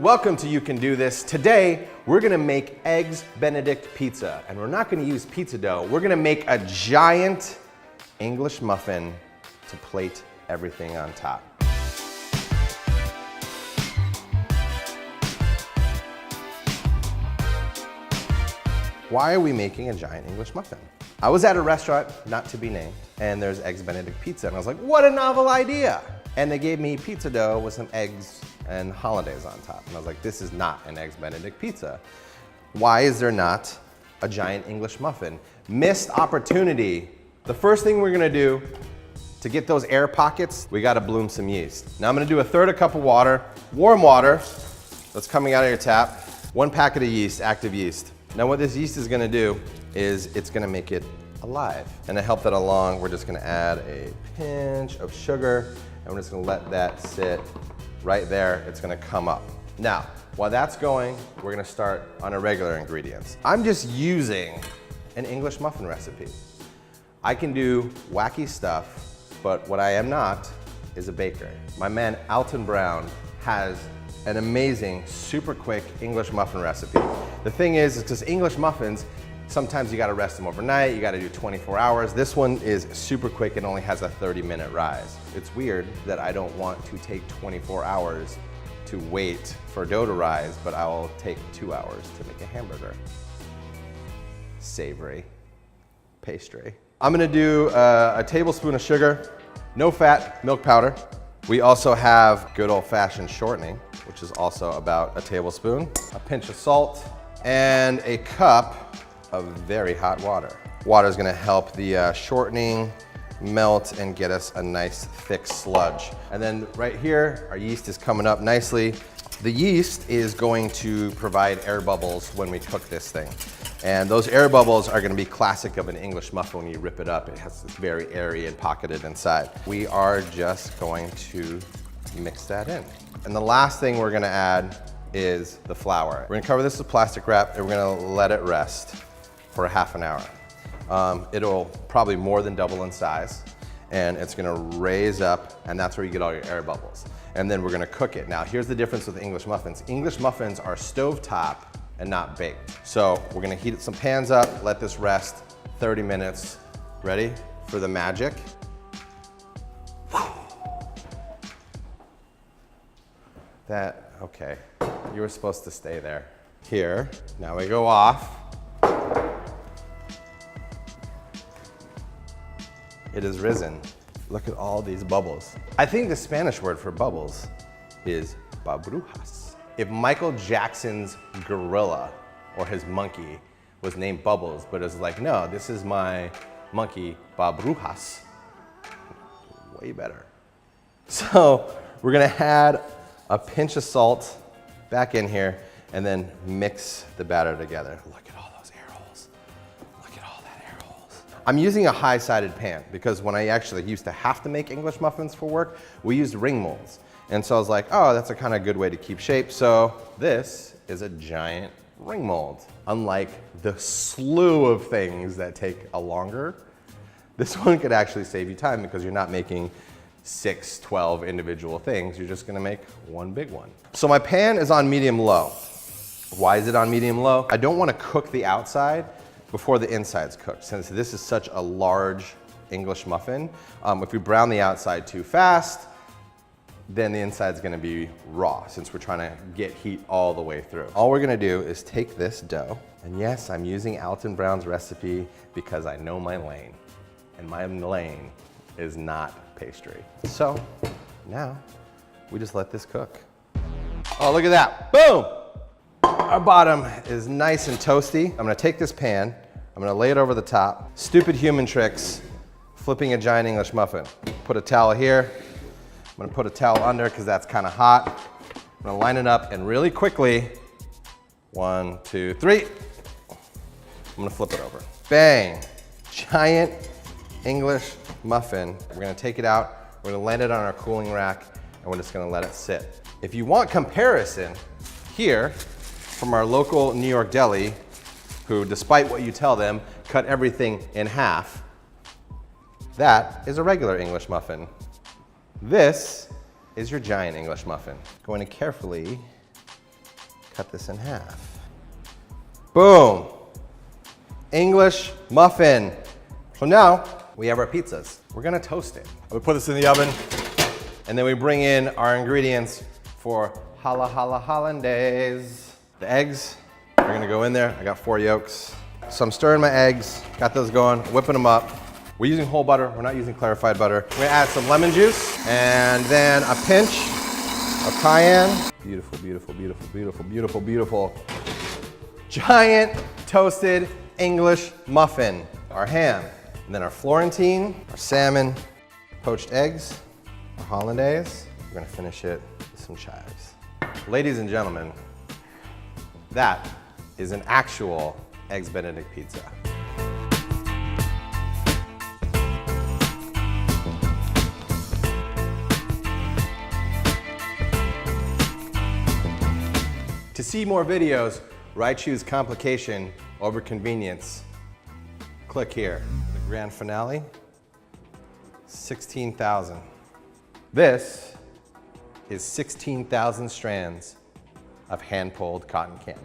Welcome to You Can Do This. Today, we're gonna make Eggs Benedict pizza. And we're not gonna use pizza dough. We're gonna make a giant English muffin to plate everything on top. Why are we making a giant English muffin? I was at a restaurant, not to be named, and there's Eggs Benedict pizza. And I was like, what a novel idea. And they gave me pizza dough with some eggs and hollandaise on top. And I was like, this is not an Eggs Benedict pizza. Why is there not a giant English muffin? Missed opportunity. The first thing we're gonna do to get those air pockets, we gotta bloom some yeast. Now I'm gonna do 1/3 cup of water, warm water, that's coming out of your tap, 1 packet of yeast, active yeast. Now what this yeast is gonna do is it's gonna make it alive. And to help that along, we're just gonna add a pinch of sugar, and we're just gonna let that sit right there. It's gonna come up. Now, while that's going, we're gonna start on our regular ingredients. I'm just using an English muffin recipe. I can do wacky stuff, but what I am not is a baker. My man Alton Brown has an amazing, super quick English muffin recipe. The thing is, because English muffins, sometimes you gotta rest them overnight, you gotta do 24 hours. This one is super quick and only has a 30-minute rise. It's weird that I don't want to take 24 hours to wait for dough to rise, but I will take 2 hours to make a hamburger. Savory pastry. I'm gonna do a tablespoon of sugar, no fat milk powder. We also have good old-fashioned shortening, which is also about a tablespoon, a pinch of salt, and a cup of very hot water. Water is gonna help the shortening melt and get us a nice thick sludge. And then right here, our yeast is coming up nicely. The yeast is going to provide air bubbles when we cook this thing. And those air bubbles are gonna be classic of an English muffin. When you rip it up, it has this very airy and pocketed inside. We are just going to mix that in. And the last thing we're gonna add is the flour. We're gonna cover this with plastic wrap and we're gonna let it rest for a half an hour. It'll probably more than double in size and it's gonna raise up, and that's where you get all your air bubbles. And then we're gonna cook it. Now here's the difference with English muffins. English muffins are stovetop and not baked. So we're gonna heat some pans up, let this rest 30 minutes. Ready for the magic? Okay, you were supposed to stay there. Here, now we go off. It has risen. Look at all these bubbles. I think the Spanish word for bubbles is babrujas. If Michael Jackson's gorilla or his monkey was named Bubbles, but it was like, no, this is my monkey, babrujas. Way better. So we're gonna add a pinch of salt back in here and then mix the batter together. Look at all those air holes. Look at all that air holes. I'm using a high-sided pan because when I actually used to have to make English muffins for work, we used ring molds. And so I was like, oh, that's a kind of good way to keep shape. So this is a giant ring mold. Unlike the slew of things that take a longer, this one could actually save you time because you're not making 6, 12 individual things. You're just gonna make one big one. So my pan is on medium-low. Why is it on medium-low? I don't wanna cook the outside before the inside's cooked. Since this is such a large English muffin, if we brown the outside too fast, then the inside's gonna be raw since we're trying to get heat all the way through. All we're gonna do is take this dough, and yes, I'm using Alton Brown's recipe because I know my lane, and my lane is not pastry. So now we just let this cook. Oh, look at that, boom! Our bottom is nice and toasty. I'm gonna take this pan, I'm gonna lay it over the top. Stupid human tricks, flipping a giant English muffin. Put a towel here. I'm gonna put a towel under because that's kind of hot. I'm gonna line it up and really quickly, 1, 2, 3. I'm gonna flip it over. Bang, giant English muffin. We're gonna take it out, we're gonna land it on our cooling rack, and we're just gonna let it sit. If you want comparison, here, from our local New York deli, who, despite what you tell them, cut everything in half, that is a regular English muffin. This is your giant English muffin. Going to carefully cut this in half. Boom. English muffin. So now we have our pizzas. We're gonna toast it. We put this in the oven, and then we bring in our ingredients for hollandaise. The eggs are gonna go in there. I got 4 yolks. So I'm stirring my eggs, got those going, whipping them up. We're using whole butter, we're not using clarified butter. We're gonna add some lemon juice, and then a pinch of cayenne. Beautiful, beautiful, beautiful, beautiful, beautiful, beautiful. Giant toasted English muffin. Our ham, and then our Florentine, our salmon, poached eggs, our hollandaise. We're gonna finish it with some chives. Ladies and gentlemen, that is an actual Eggs Benedict pizza. To see more videos where I choose complication over convenience, click here. The grand finale, 16,000. This is 16,000 strands of hand-pulled cotton candy.